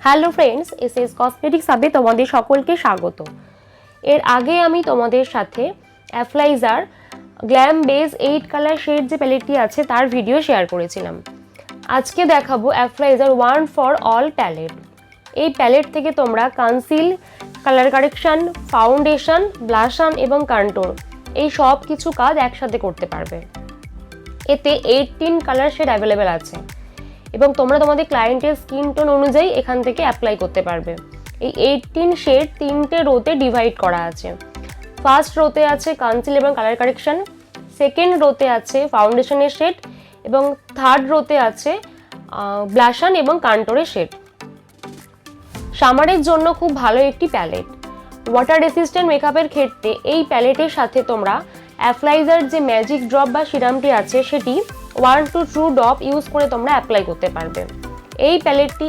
Hello friends, SS cosmetics হাবে তোমাদের সকলকে স্বাগত। এর আগে আমি তোমাদের সাথে অ্যাপ্লাইজার গ্ল্যাম বেজ 8 কালার শেড যে প্যালেটটি আছে তার ভিডিও শেয়ার করেছিলাম। আজকে দেখাবো অ্যাপ্লাইজার 1 ফর অল প্যালেট। এই প্যালেট থেকে তোমরা conceal, colour correction, foundation, blush on এবং কন্ট্যুর এই সব কিছু কাজ একসাথে করতে পারবে। এতে 18 কালার শেড অ্যাভেলেবেল আছে এবং তোমরা তোমাদের ক্লায়েন্টের স্কিন টোন অনুযায়ী এখান থেকে অ্যাপ্লাই করতে পারবে। এই 18 শেড 3টে রোতে ডিভাইড করা আছে। ফার্স্ট রোতে আছে কনসিল এবং কালার কারেকশন, সেকেন্ড রোতে আছে ফাউন্ডেশনের শেড এবং থার্ড রোতে আছে ব্লাশ অন এবং কন্ট্যুরের শেড। সামারের জন্য খুব ভালো একটি প্যালেট। ওয়াটার রেসিস্ট্যান্ট মেকআপের ক্ষেত্রে এই প্যালেটের সাথে তোমরা অ্যাপ্লাইজার যে ম্যাজিক ড্রপ বা সিরামটি আছে সেটি 1 to 2 ড্রপ ইউজ করে তোমরা অ্যাপ্লাই করতে পারবে। এই প্যালেটটি